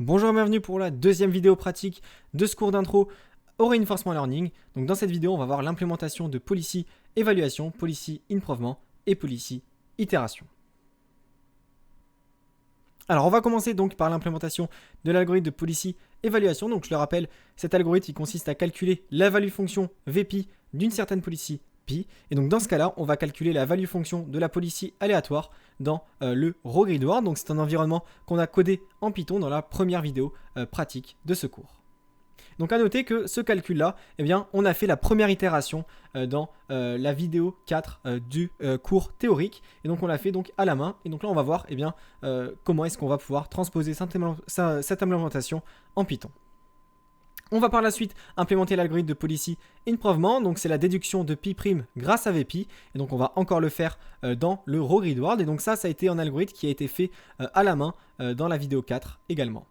Bonjour et bienvenue pour la deuxième vidéo pratique de ce cours d'intro au Reinforcement Learning. Donc dans cette vidéo, on va voir l'implémentation de Policy Évaluation, Policy Improvement et Policy Itération. Alors on va commencer donc par l'implémentation de l'algorithme de Policy Évaluation. Donc je le rappelle, cet algorithme il consiste à calculer la value fonction VP d'une certaine policy Pi. Et donc dans ce cas-là, on va calculer la value fonction de la policy aléatoire dans le RoGridWard. Donc c'est un environnement qu'on a codé en Python dans la première vidéo pratique de ce cours. Donc à noter que ce calcul-là, eh bien, on a fait la première itération dans la vidéo 4 du cours théorique. Et donc on l'a fait donc à la main. Et donc là, on va voir eh bien, comment est-ce qu'on va pouvoir transposer cette implémentation en Python. On va par la suite implémenter l'algorithme de Policy Improvement, donc c'est la déduction de pi' grâce à VP, et donc on va encore le faire dans le RoGridWard, et donc ça a été un algorithme qui a été fait à la main dans la vidéo 4 également.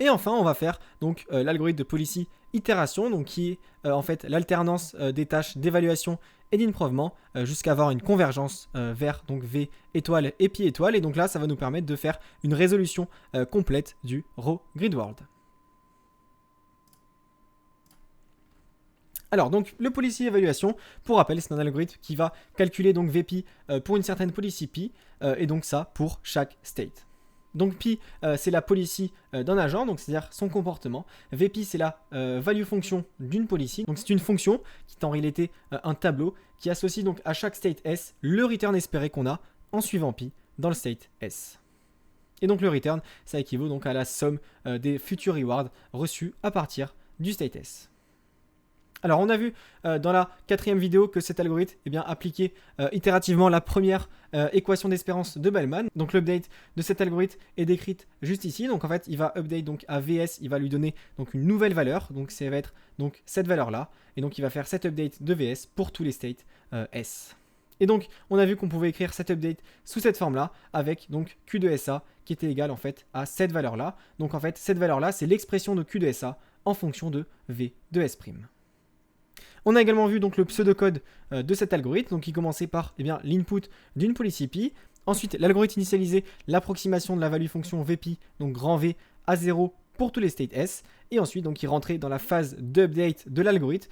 Et enfin, on va faire donc l'algorithme de Policy Itération, donc qui est en fait l'alternance des tâches d'évaluation et d'improvement jusqu'à avoir une convergence vers donc V étoile et pi étoile, et donc là ça va nous permettre de faire une résolution complète du RoGridWard. Alors donc le policy évaluation, pour rappel, c'est un algorithme qui va calculer donc VP pour une certaine policy Pi et donc ça pour chaque state. Donc Pi c'est la policy d'un agent, donc c'est-à-dire son comportement. VP c'est la value fonction d'une policy, donc c'est une fonction qui est en réalité un tableau qui associe donc à chaque state S le return espéré qu'on a en suivant Pi dans le state S. Et donc le return ça équivaut donc à la somme des futurs rewards reçus à partir du state S. Alors on a vu dans la quatrième vidéo que cet algorithme appliquait itérativement la première équation d'espérance de Bellman. Donc l'update de cet algorithme est décrite juste ici. Donc en fait il va update donc à VS, il va lui donner donc une nouvelle valeur. Donc ça va être donc cette valeur là. Et donc il va faire cet update de VS pour tous les states S. Et donc on a vu qu'on pouvait écrire cet update sous cette forme là avec donc Q de SA qui était égal en fait à cette valeur là. Donc en fait cette valeur là c'est l'expression de Q de SA en fonction de V de S'. On a également vu donc le pseudocode de cet algorithme, donc qui commençait par l'input d'une policy Pi. Ensuite, l'algorithme initialisait l'approximation de la value fonction VP, donc grand V, à 0 pour tous les states S. Et ensuite, donc, il rentrait dans la phase d'update de l'algorithme.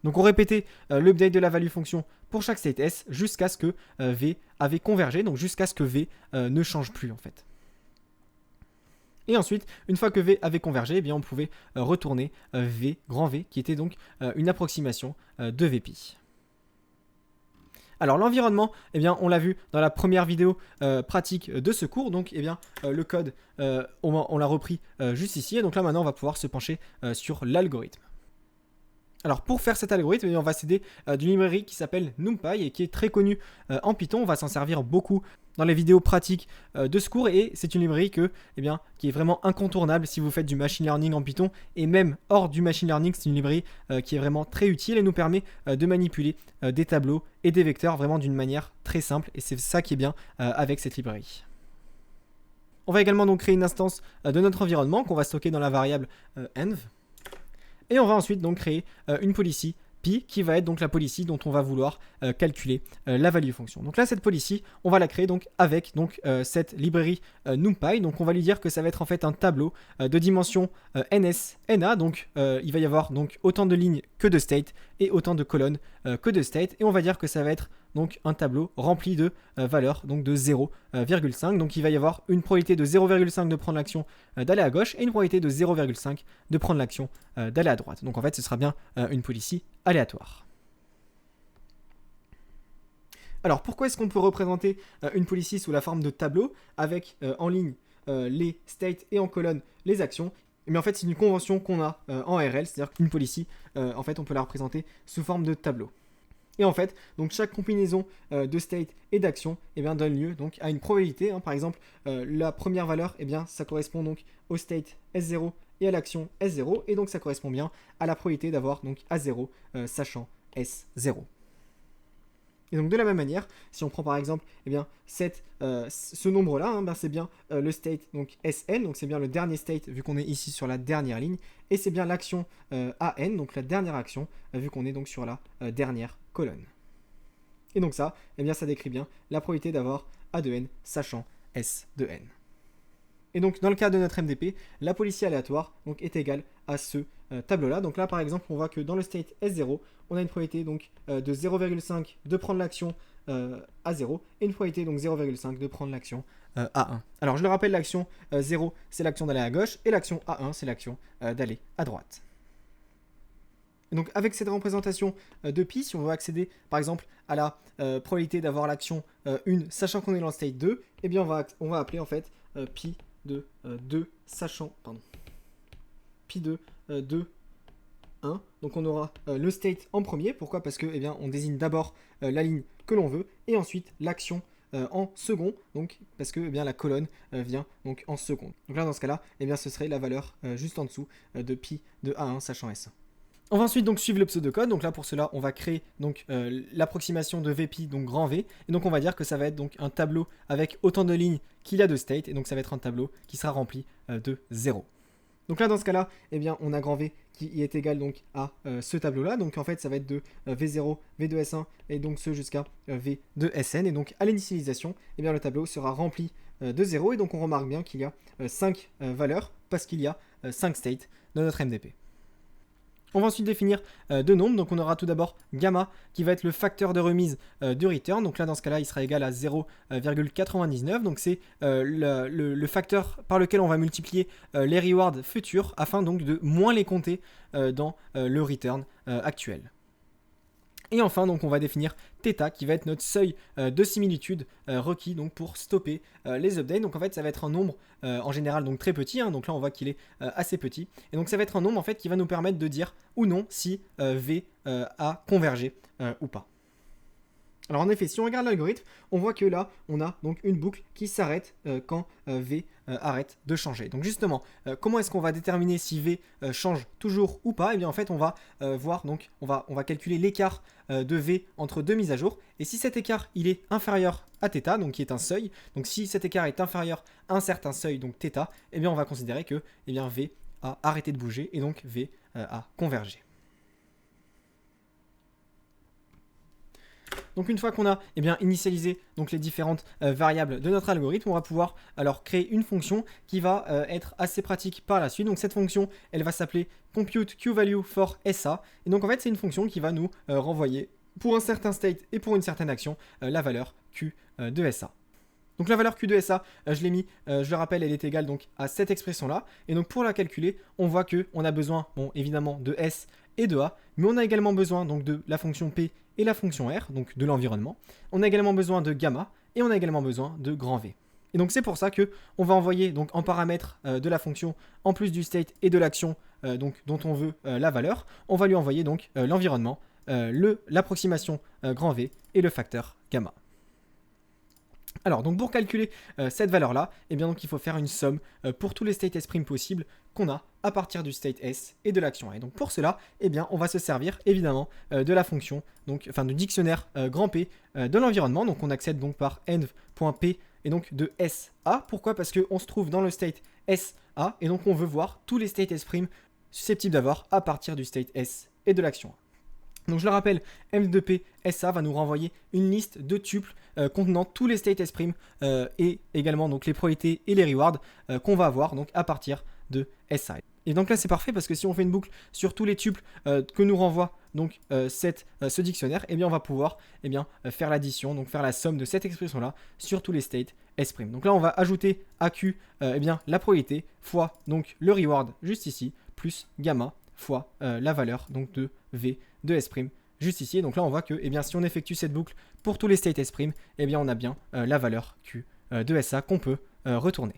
Donc on répétait l'update de la value fonction pour chaque state S jusqu'à ce que V avait convergé, donc jusqu'à ce que V ne change plus en fait. Et ensuite, une fois que V avait convergé, on pouvait retourner V, grand V, qui était donc une approximation de VP. Alors l'environnement, on l'a vu dans la première vidéo pratique de ce cours, donc le code, on l'a repris juste ici, et donc là maintenant on va pouvoir se pencher sur l'algorithme. Alors pour faire cet algorithme, on va s'aider d'une librairie qui s'appelle NumPy et qui est très connue en Python. On va s'en servir beaucoup dans les vidéos pratiques de ce cours et c'est une librairie qui est vraiment incontournable si vous faites du machine learning en Python et même hors du machine learning, c'est une librairie qui est vraiment très utile et nous permet de manipuler des tableaux et des vecteurs vraiment d'une manière très simple et c'est ça qui est bien avec cette librairie. On va également donc créer une instance de notre environnement qu'on va stocker dans la variable env. Et on va ensuite donc créer une policy Pi qui va être donc la policy dont on va vouloir calculer la value fonction. Donc là cette policy on va la créer donc avec donc cette librairie NumPy. Donc on va lui dire que ça va être en fait un tableau de dimension NS-NA. Donc il va y avoir donc autant de lignes que de state et autant de colonnes que de state. Et on va dire que ça va être donc un tableau rempli de valeurs donc de 0,5. Donc il va y avoir une probabilité de 0,5 de prendre l'action d'aller à gauche et une probabilité de 0,5 de prendre l'action d'aller à droite. Donc en fait ce sera bien une policy aléatoire. Alors pourquoi est-ce qu'on peut représenter une policy sous la forme de tableau avec en ligne les states et en colonne les actions? Mais en fait c'est une convention qu'on a en RL, c'est-à-dire qu'une policy en fait on peut la représenter sous forme de tableau. Et en fait, donc chaque combinaison de state et d'action donne lieu donc à une probabilité. Par exemple, la première valeur, ça correspond donc au state S0 et à l'action S0. Et donc ça correspond bien à la probabilité d'avoir donc A0 sachant S0. Et donc de la même manière, si on prend par exemple ce nombre-là, c'est bien le state donc Sn, donc c'est bien le dernier state vu qu'on est ici sur la dernière ligne, et c'est bien l'action An, donc la dernière action, vu qu'on est donc sur la dernière colonne. Et donc ça, ça décrit bien la probabilité d'avoir A de n sachant S de n. Et donc dans le cas de notre MDP, la policy aléatoire donc, est égale à ce tableau-là. Donc là par exemple, on voit que dans le state S0, on a une probabilité donc, de 0,5 de prendre l'action à 0 et une probabilité donc 0,5 de prendre l'action à 1. Alors je le rappelle, l'action 0 c'est l'action d'aller à gauche et l'action A1 c'est l'action d'aller à droite. Et donc avec cette représentation de pi, si on veut accéder par exemple à la probabilité d'avoir l'action 1 sachant qu'on est dans le state 2, eh bien on va appeler en fait pi de 2 sachant, pi de 2, 1. Donc on aura le state en premier. Pourquoi? Parce que eh bien, on désigne d'abord la ligne que l'on veut et ensuite l'action en second, donc parce que eh bien, la colonne vient donc en second. Donc là dans ce cas-là, eh bien, ce serait la valeur juste en dessous de pi de A1 sachant S1. On va ensuite donc suivre le pseudocode. Donc là pour cela, on va créer donc l'approximation de VP, donc grand V. Et donc on va dire que ça va être donc un tableau avec autant de lignes qu'il y a de state. Et donc ça va être un tableau qui sera rempli de 0. Donc là dans ce cas-là, eh bien on a grand V qui est égal donc à ce tableau-là. Donc en fait ça va être de V0, V2S1 et donc ce jusqu'à V2SN. Et donc à l'initialisation, eh bien le tableau sera rempli de 0. Et donc on remarque bien qu'il y a 5 valeurs parce qu'il y a 5 states dans notre MDP. On va ensuite définir deux nombres. Donc on aura tout d'abord gamma qui va être le facteur de remise du return. Donc là dans ce cas-là il sera égal à 0,99. Donc c'est le facteur par lequel on va multiplier les rewards futurs afin donc de moins les compter dans le return actuel. Et enfin, donc, on va définir θ qui va être notre seuil de similitude requis donc, pour stopper les updates. Donc en fait, ça va être un nombre en général donc, très petit. Donc là, on voit qu'il est assez petit. Et donc ça va être un nombre en fait, qui va nous permettre de dire ou non si V a convergé ou pas. Alors en effet, si on regarde l'algorithme, on voit que là, on a donc une boucle qui s'arrête quand V arrête de changer. Donc justement, comment est-ce qu'on va déterminer si V change toujours ou pas? Et bien en fait, on va voir, donc on va calculer l'écart de V entre deux mises à jour. Et si cet écart, il est inférieur à θ, donc qui est un seuil, donc si cet écart est inférieur à un certain seuil, donc θ, et bien on va considérer que eh bien, V a arrêté de bouger et donc V a convergé. Donc une fois qu'on a initialisé donc, les différentes variables de notre algorithme, on va pouvoir alors créer une fonction qui va être assez pratique par la suite. Donc cette fonction, elle va s'appeler compute QValue for SA. Et donc en fait, c'est une fonction qui va nous renvoyer pour un certain state et pour une certaine action la valeur Q de SA. Donc la valeur Q de SA, je l'ai mis, je le rappelle, elle est égale donc à cette expression-là. Et donc pour la calculer, on voit qu'on a besoin, bon, évidemment, de S et de A, mais on a également besoin donc, de la fonction P et la fonction R, donc de l'environnement. On a également besoin de gamma et on a également besoin de grand V. Et donc c'est pour ça qu'on va envoyer donc, en paramètre de la fonction, en plus du state et de l'action dont on veut la valeur, on va lui envoyer donc l'environnement, l'approximation grand V et le facteur gamma. Alors, donc pour calculer cette valeur-là, eh bien, donc, il faut faire une somme pour tous les state S' possibles qu'on a à partir du state S et de l'action A. Et donc pour cela, eh bien, on va se servir évidemment de la fonction, donc, enfin du dictionnaire grand P de l'environnement. Donc on accède donc par env.p et donc de SA. Pourquoi? Parce qu'on se trouve dans le state SA et donc on veut voir tous les state S' susceptibles d'avoir à partir du state S et de l'action A. Donc je le rappelle, env2p SA va nous renvoyer une liste de tuples contenant tous les state S' et également donc les probabilités et les rewards qu'on va avoir donc à partir de SA. Et donc là c'est parfait parce que si on fait une boucle sur tous les tuples que nous renvoie donc ce dictionnaire, eh bien on va pouvoir faire l'addition, donc faire la somme de cette expression là sur tous les state S'. Donc là on va ajouter à Q la probabilité fois donc le reward juste ici plus gamma fois la valeur donc de V de S' juste ici. Et donc là on voit que si on effectue cette boucle pour tous les state S', on a bien la valeur Q de SA qu'on peut retourner.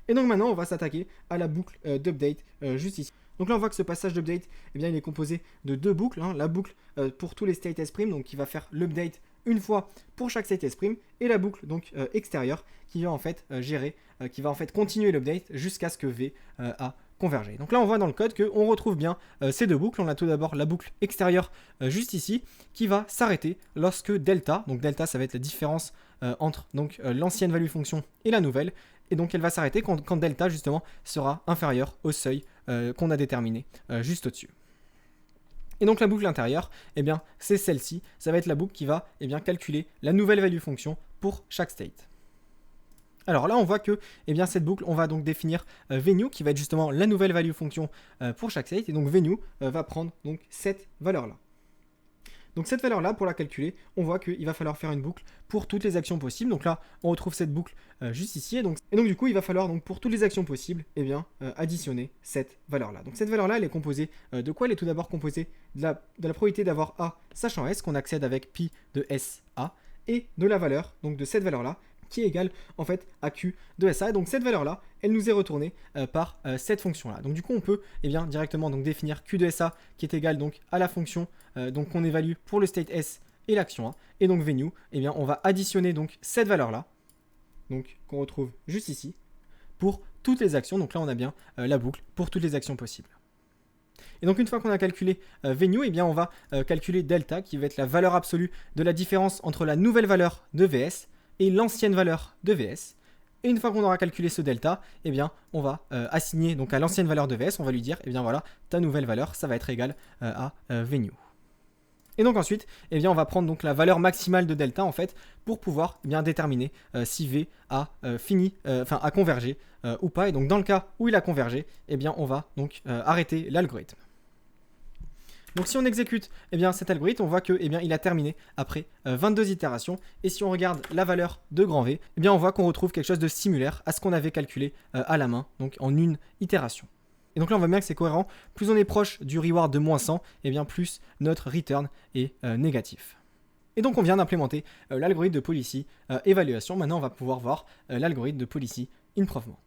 Et donc maintenant on va s'attaquer à la boucle d'update juste ici. Donc là on voit que ce passage d'update il est composé de deux boucles, la boucle pour tous les state S', donc qui va faire l'update une fois pour chaque state S', et la boucle donc extérieure qui va en fait gérer, qui va en fait continuer l'update jusqu'à ce que V a convergé. Donc là on voit dans le code qu'on retrouve bien ces deux boucles. On a tout d'abord la boucle extérieure juste ici qui va s'arrêter lorsque delta, donc delta ça va être la différence entre donc l'ancienne value fonction et la nouvelle, et donc elle va s'arrêter quand delta justement sera inférieur au seuil qu'on a déterminé juste au-dessus. Et donc la boucle intérieure, c'est celle-ci, ça va être la boucle qui va calculer la nouvelle value fonction pour chaque state. Alors là, on voit que cette boucle, on va donc définir venue qui va être justement la nouvelle value fonction pour chaque state. Et donc venue va prendre donc cette valeur-là. Donc cette valeur-là, pour la calculer, on voit qu'il va falloir faire une boucle pour toutes les actions possibles. Donc là, on retrouve cette boucle juste ici. Et donc du coup, il va falloir donc pour toutes les actions possibles, additionner cette valeur-là. Donc cette valeur-là, elle est composée de quoi? Elle est tout d'abord composée de la probabilité d'avoir A sachant S, qu'on accède avec pi de SA, et de la valeur, donc de cette valeur-là, qui est égale en fait à Q de SA. Et donc cette valeur-là, elle nous est retournée par cette fonction-là. Donc du coup, on peut directement donc définir Q de SA qui est égal donc à la fonction donc qu'on évalue pour le state S et l'action A. Et donc venue, on va additionner donc cette valeur-là, donc qu'on retrouve juste ici, pour toutes les actions. Donc là, on a bien la boucle pour toutes les actions possibles. Et donc une fois qu'on a calculé venue, on va calculer delta qui va être la valeur absolue de la différence entre la nouvelle valeur de VS et l'ancienne valeur de VS. Et une fois qu'on aura calculé ce delta, on va assigner donc à l'ancienne valeur de VS, on va lui dire, voilà, ta nouvelle valeur, ça va être égal à venue. Et donc ensuite, on va prendre donc la valeur maximale de delta en fait pour pouvoir déterminer si V a a convergé ou pas. Et donc dans le cas où il a convergé, on va donc arrêter l'algorithme. Donc si on exécute cet algorithme, on voit que il a terminé après 22 itérations. Et si on regarde la valeur de grand V, on voit qu'on retrouve quelque chose de similaire à ce qu'on avait calculé à la main, donc en une itération. Et donc là, on voit bien que c'est cohérent. Plus on est proche du reward de moins 100, plus notre return est négatif. Et donc on vient d'implémenter l'algorithme de policy évaluation. Maintenant, on va pouvoir voir l'algorithme de policy improvement.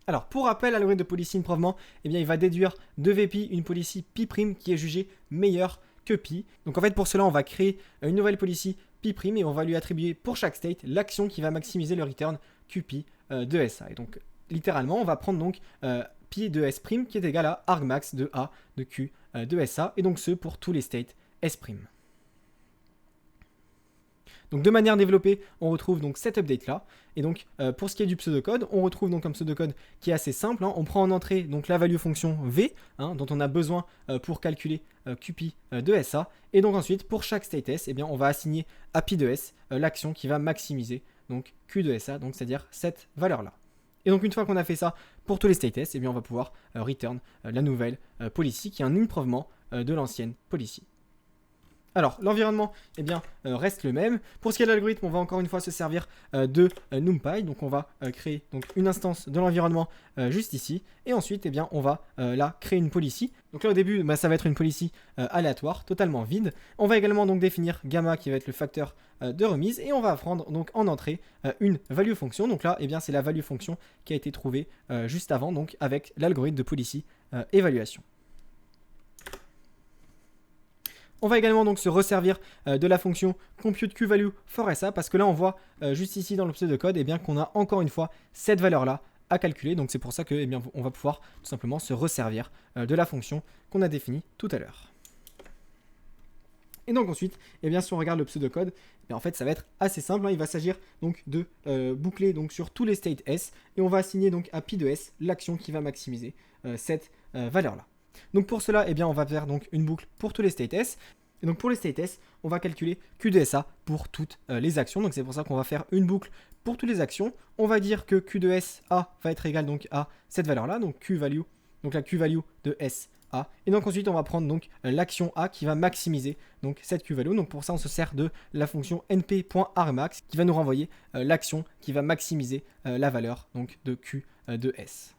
Alors, pour rappel, l'algorithme de policy improvement, il va déduire de VP une policy pi' qui est jugée meilleure que pi. Donc en fait, pour cela, on va créer une nouvelle policy pi' et on va lui attribuer pour chaque state l'action qui va maximiser le return QP de SA. Et donc, littéralement, on va prendre donc pi de S' qui est égal à argmax de A de Q de SA. Et donc, ce pour tous les states S'. Donc de manière développée, on retrouve donc cette update là. Et donc pour ce qui est du pseudocode, on retrouve donc un pseudocode qui est assez simple. On prend en entrée donc la value fonction V, dont on a besoin pour calculer QP de SA. Et donc ensuite, pour chaque state S, on va assigner à pi de S l'action qui va maximiser donc Q de SA, donc c'est-à-dire cette valeur là. Et donc une fois qu'on a fait ça pour tous les state S, on va pouvoir return la nouvelle policy qui est un improvement de l'ancienne policy. Alors, l'environnement reste le même. Pour ce qui est de l'algorithme, on va encore une fois se servir de NumPy. Donc, on va créer donc, une instance de l'environnement juste ici. Et ensuite, on va là créer une policy. Donc là, au début, ça va être une policy aléatoire, totalement vide. On va également donc définir gamma qui va être le facteur de remise. Et on va prendre donc en entrée une value fonction. Donc là, c'est la value fonction qui a été trouvée juste avant, donc avec l'algorithme de policy évaluation. On va également donc se resservir de la fonction computeQValue for SA parce que là on voit juste ici dans le pseudocode qu'on a encore une fois cette valeur là à calculer. Donc c'est pour ça que on va pouvoir tout simplement se resservir de la fonction qu'on a définie tout à l'heure. Et donc ensuite, si on regarde le pseudocode, en fait ça va être assez simple. Il va s'agir donc de boucler donc sur tous les states S et on va assigner donc à pi de S l'action qui va maximiser cette valeur là. Donc pour cela, on va faire donc une boucle pour tous les states S. Et donc pour les states S, on va calculer Q de SA pour toutes les actions. Donc c'est pour ça qu'on va faire une boucle pour toutes les actions. On va dire que Q de SA va être égal donc à cette valeur-là, donc Q value, donc la Q value de SA. Et donc ensuite, on va prendre donc l'action A qui va maximiser donc cette Q value. Donc pour ça, on se sert de la fonction np.argmax qui va nous renvoyer l'action qui va maximiser la valeur donc de Q de S.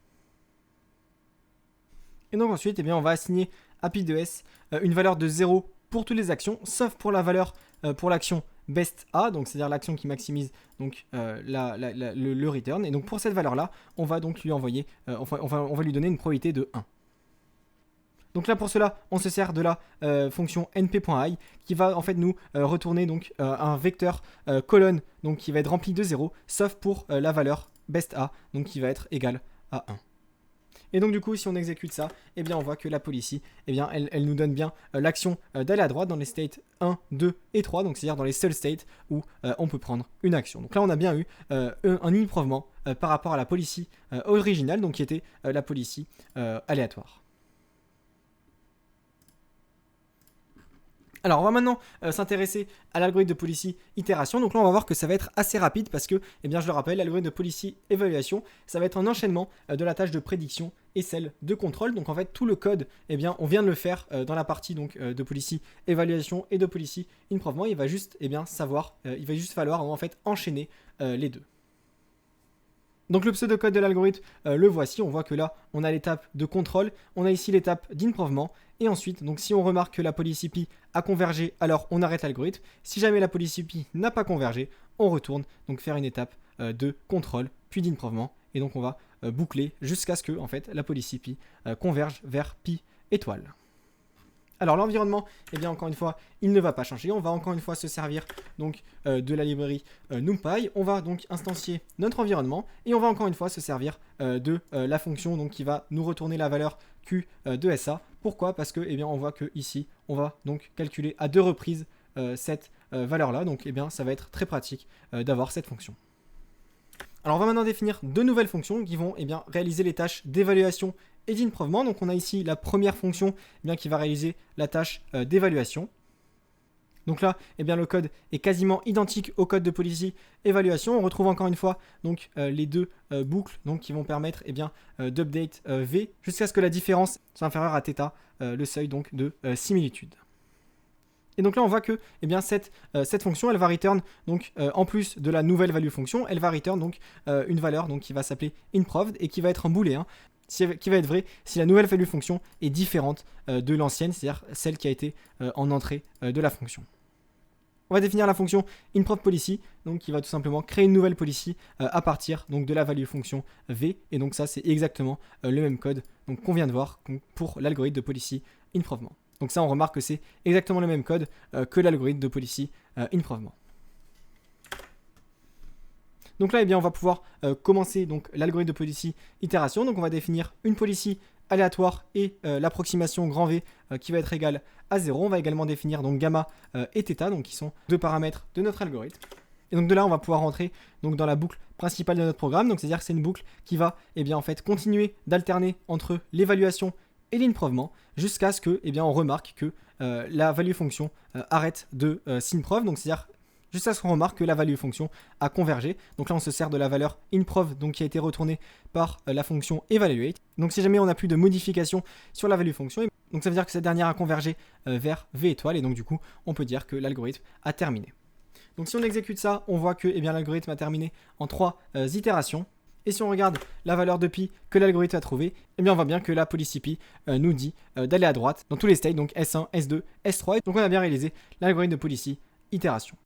Et donc ensuite, on va assigner à pi de S une valeur de 0 pour toutes les actions, sauf pour la valeur pour l'action best A, donc c'est-à-dire l'action qui maximise donc, le return. Et donc pour cette valeur-là, on va donc lui envoyer, on va lui donner une probabilité de 1. Donc là pour cela, on se sert de la fonction np.i qui va en fait nous retourner donc un vecteur colonne donc qui va être rempli de 0, sauf pour la valeur best A, donc qui va être égale à 1. Et donc du coup, si on exécute ça, on voit que la policy, elle nous donne bien l'action d'aller à droite dans les states 1, 2 et 3, donc c'est-à-dire dans les seuls states où on peut prendre une action. Donc là, on a bien eu un improvement par rapport à la policy originale, donc qui était la policy aléatoire. Alors, on va maintenant s'intéresser à l'algorithme de policy itération. Donc là, on va voir que ça va être assez rapide parce que, eh bien, je le rappelle, l'algorithme de policy évaluation, ça va être un enchaînement de la tâche de prédiction et celle de contrôle. Donc en fait, tout le code, eh bien, on vient de le faire dans la partie donc, de policy évaluation et de policy improvement. Il va juste, eh bien, il va juste falloir en fait enchaîner les deux. Donc le pseudocode de l'algorithme, le voici. On voit que là, on a l'étape de contrôle, on a ici l'étape d'improvement. Et ensuite, donc si on remarque que la policy P a convergé, alors on arrête l'algorithme. Si jamais la policy P n'a pas convergé, on retourne donc faire une étape de contrôle, puis d'improvement. Et donc on va boucler jusqu'à ce que en fait, la policy P converge vers Pi étoile. Alors l'environnement, eh bien encore une fois, il ne va pas changer. On va encore une fois se servir donc de la librairie NumPy. On va donc instancier notre environnement et on va encore une fois se servir de la fonction donc, qui va nous retourner la valeur Q de SA. Pourquoi? Parce que eh bien on voit que ici, on va donc calculer à 2 reprises cette valeur-là. Donc eh bien ça va être très pratique d'avoir cette fonction. Alors on va maintenant définir 2 nouvelles fonctions qui vont eh bien, réaliser les tâches d'évaluation et d'improvement. Donc on a ici la première fonction eh bien, qui va réaliser la tâche d'évaluation. Donc là, eh bien, le code est quasiment identique au code de policy évaluation. On retrouve encore une fois donc, les deux boucles donc, qui vont permettre eh bien, d'update V jusqu'à ce que la différence soit inférieure à θ, le seuil donc, de similitude. Et donc là, on voit que eh bien, cette fonction, elle va return, donc, en plus de la nouvelle value fonction, elle va return donc, une valeur donc, qui va s'appeler improved et qui va être un booléen, qui va être vrai si la nouvelle value fonction est différente de l'ancienne, c'est-à-dire celle qui a été en entrée de la fonction. On va définir la fonction improved policy, donc qui va tout simplement créer une nouvelle policy à partir donc, de la value fonction v. Et donc ça, c'est exactement le même code qu'on vient de voir pour l'algorithme de policy improvement. Donc ça, on remarque que c'est exactement le même code que l'algorithme de policy improvement. Donc là, eh bien, on va pouvoir commencer l'algorithme de policy itération. Donc on va définir une policy aléatoire et l'approximation grand V qui va être égale à 0. On va également définir donc gamma et θ, donc qui sont 2 paramètres de notre algorithme. Et donc de là, on va pouvoir rentrer donc, dans la boucle principale de notre programme. Donc c'est-à-dire que c'est une boucle qui va eh bien, en fait, continuer d'alterner entre l'évaluation et l'improvement jusqu'à ce que eh bien, on remarque que la value fonction arrête de s'improve. Donc c'est-à-dire jusqu'à ce qu'on remarque que la value fonction a convergé. Donc là, on se sert de la valeur improv donc qui a été retournée par la fonction evaluate. Donc si jamais on n'a plus de modification sur la value fonction, donc ça veut dire que cette dernière a convergé vers V étoile et donc du coup, on peut dire que l'algorithme a terminé. Donc si on exécute ça, on voit que eh bien, l'algorithme a terminé en 3 itérations. Et si on regarde la valeur de pi que l'algorithme a trouvée, eh bien on voit bien que la policy pi nous dit d'aller à droite dans tous les states, donc S1, S2, S3. Donc on a bien réalisé l'algorithme de policy itération.